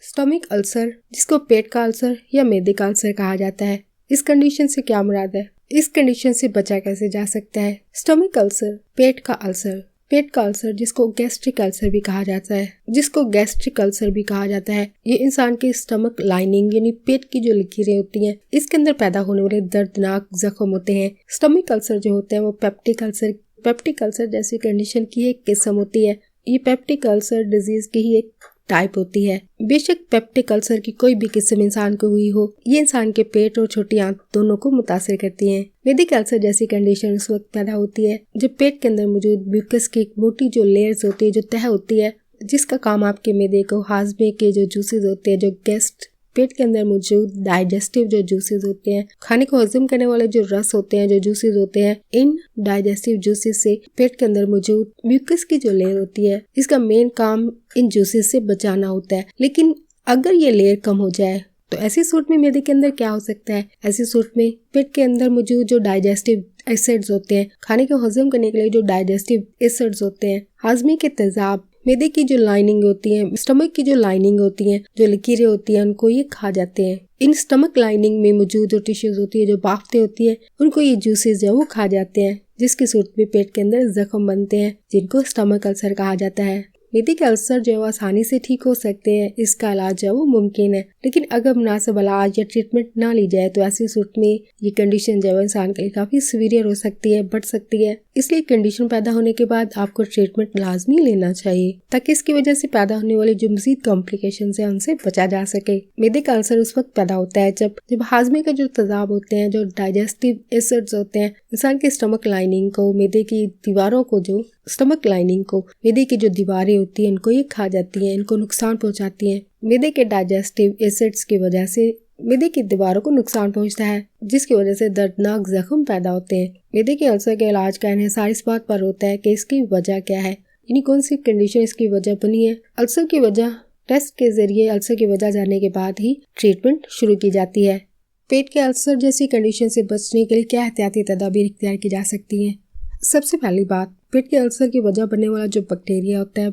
Stomach ulcer, जिसको पेट का ulcer या मैदे का अल्सर कहा जाता है, इस कंडीशन से क्या मुराद है? इस कंडीशन से बचा कैसे जा सकता है? स्टमक अल्सर, पेट का अल्सर जिसको गैस्ट्रिक अल्सर भी कहा जाता है, ये इंसान के स्टमक लाइनिंग यानी पेट की जो लकीरें होती हैं, इसके अंदर पैदा होने वाले दर्दनाक जख्म होते हैं। स्टमक अल्सर जो होते हैं वो पेप्टिक अल्सर जैसी कंडीशन की एक किस्म होती है। ये पेप्टिक अल्सर डिजीज की ही एक टाइप होती है। बेशक पेप्टिक अल्सर की कोई भी किस्म इंसान को हुई हो, ये इंसान के पेट और छोटी आंत दोनों को मुतासिर करती हैं। मैदिक अल्सर जैसी कंडीशन उस वक्त पैदा होती है जब पेट के अंदर मौजूद म्यूकस की एक मोटी जो लेयर्स होती है, जो तह होती है, जिसका काम आपके मैदे को हाजमे के जो जूसेस होते हैं, जो पेट के अंदर मौजूद डाइजेस्टिव जो जूसेस होते हैं, खाने को हजम करने वाले जो रस होते हैं, जो जूसेस होते हैं, इन डाइजेस्टिव जूसेस से पेट के अंदर मौजूद म्यूकस की जो लेयर होती है, इसका मेन काम इन जूसेस से बचाना होता है। लेकिन अगर ये लेयर कम हो जाए तो ऐसी सूरत में मैदे के अंदर क्या हो सकता है? ऐसी सूरत में पेट के अंदर मौजूद जो डाइजेस्टिव एसिड्स होते हैं, खाने को हजम करने के लिए जो डाइजेस्टिव एसिड्स होते हैं, हाजमे के तेजाब, मैदे की जो लाइनिंग होती है, स्टमक की जो लाइनिंग होती है, जो लकीरें होती हैं, उनको ये खा जाते हैं। इन स्टमक लाइनिंग में मौजूद जो टिश्यूज होती है, जो बाफ्तें होती है, उनको ये जूसेस जो वो खा जाते हैं, जिसकी सूरत में पेट के अंदर जख्म बनते हैं, जिनको स्टमक अल्सर कहा जाता है। मैदे के अल्सर जो है आसानी से ठीक हो सकते हैं, इसका इलाज जो है वो मुमकिन है। लेकिन अगर मुनासिब इलाज या ट्रीटमेंट ना ली जाए तो ऐसी सूरत में ये कंडीशन जो है इंसान के लिए काफी सीवियर हो सकती है, बढ़ सकती है। इसलिए कंडीशन पैदा होने के बाद आपको ट्रीटमेंट लाजमी लेना चाहिए ताकि इसकी वजह से पैदा होने वाली जो मजीद कॉम्प्लिकेशन है उनसे बचा जा सके। मैदे का अल्सर उस वक्त पैदा होता है जब हाजमे के जो तेजाब होते हैं, जो डाइजेस्टिव एसिड्स होते हैं, इंसान के स्टमक लाइनिंग को, मैदे की दीवारों को, जो स्टमक लाइनिंग को, मैदे की जो दीवारें होती हैं, इनको ये खा जाती हैं, इनको नुकसान पहुंचाती हैं। मैदे के डाइजेस्टिव एसिड्स की वजह से मैदे की दीवारों को नुकसान पहुंचता है, जिसकी वजह से दर्दनाक जख्म पैदा होते हैं। मैदे के अल्सर के इलाज का इन्हिसार इस बात पर होता है कि इसकी वजह क्या है, यानी कौन सी कंडीशन इसकी वजह बनी है। अल्सर की वजह टेस्ट के जरिए अल्सर की वजह जानने के बाद ही ट्रीटमेंट शुरू की जाती है। पेट के अल्सर जैसी कंडीशन से बचने के लिए क्या एहतियाती तदाबीर इख्तियार की जा सकती हैं? सबसे पहली बात, पेट के अल्सर की वजह बनने वाला जो बैक्टीरिया होता है,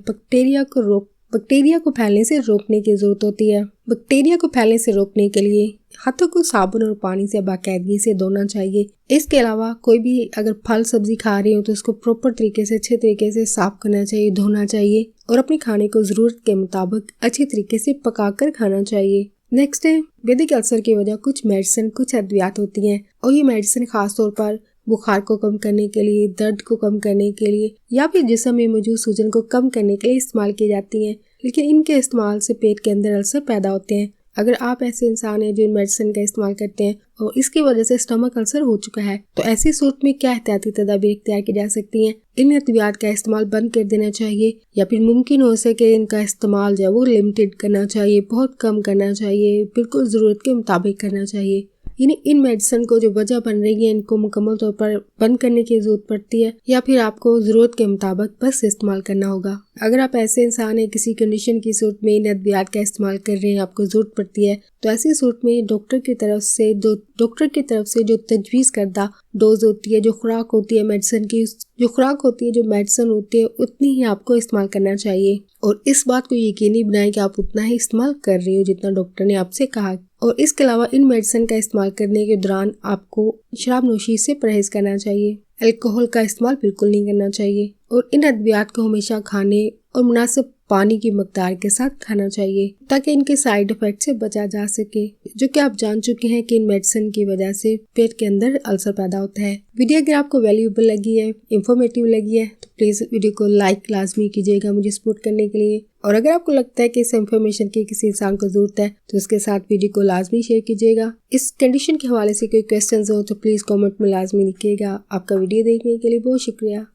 बैक्टीरिया को फैलने से रोकने की जरूरत होती है। बैक्टीरिया को फैलने से रोकने के लिए हाथों को साबुन और पानी से बाकायदगी से धोना चाहिए। इसके अलावा कोई भी अगर फल सब्जी खा रही हो तो उसको प्रॉपर तरीके से, अच्छे तरीके से साफ करना चाहिए, धोना चाहिए और अपने खाने को जरूरत के मुताबिक अच्छे तरीके से पकाकर खाना चाहिए। नेक्स्ट है, मैदे अल्सर की वजह कुछ मेडिसिन, कुछ अद्वियात होती हैं और ये मेडिसिन खास तौर पर बुखार को कम करने के लिए, दर्द को कम करने के लिए या फिर जिस्म में मौजूद सूजन को कम करने के लिए इस्तेमाल की जाती हैं। लेकिन इनके इस्तेमाल से पेट के अंदर अल्सर पैदा होते हैं। अगर आप ऐसे इंसान हैं जो इन मेडिसिन का इस्तेमाल करते हैं और इसकी वजह से स्टमक अल्सर हो चुका है, तो ऐसी सूरत में क्या एहतियाती तदाबीर इख्तियार की जा सकती हैं? इन अद्वियात का इस्तेमाल बंद कर देना चाहिए या फिर मुमकिन हो सके इनका इस्तेमाल जो है वो लिमिटेड करना चाहिए, बहुत कम करना चाहिए, बिल्कुल ज़रूरत के मुताबिक करना चाहिए। यानी इन मेडिसिन को जो वजह बन रही है, इनको मुकम्मल तौर पर बंद करने की जरूरत पड़ती है या फिर आपको जरूरत के मुताबिक बस इस्तेमाल करना होगा। अगर आप ऐसे इंसान हैं किसी कंडीशन की सूरत में इन अद्वियात का इस्तेमाल कर रहे हैं, आपको जरूरत पड़ती है, तो ऐसी सूरत में डॉक्टर की तरफ से जो तजवीज़ करदा डोज होती है, जो खुराक होती है मेडिसिन की, जो मेडिसिन होती है, उतनी ही आपको इस्तेमाल करना चाहिए और इस बात को यकीनी बनाएं कि आप उतना ही इस्तेमाल कर रहे हो जितना डॉक्टर ने आपसे कहा। और इसके अलावा इन मेडिसिन का इस्तेमाल करने के दौरान आपको शराब नोशी से परहेज करना चाहिए, अल्कोहल का इस्तेमाल बिल्कुल नहीं करना चाहिए और इन अद्वियात को हमेशा खाने और मुनासिब पानी की मकदार के साथ खाना चाहिए ताकि इनके साइड इफेक्ट से बचा जा सके, जो कि आप जान चुके हैं कि इन मेडिसिन की वजह से पेट के अंदर अल्सर पैदा होता है। वीडियो अगर आपको वैल्यूएबल लगी है, इंफॉर्मेटिव लगी है, तो प्लीज़ वीडियो को लाइक लाजमी कीजिएगा मुझे सपोर्ट करने के लिए। और अगर आपको लगता है कि इस इन्फॉर्मेशन की किसी इंसान को जरूरत है तो उसके साथ वीडियो को लाजमी शेयर कीजिएगा। इस कंडीशन के हवाले से कोई क्वेश्चन हो तो प्लीज़ कॉमेंट में लाजमी लिखिएगा। आपका वीडियो देखने के लिए बहुत शुक्रिया।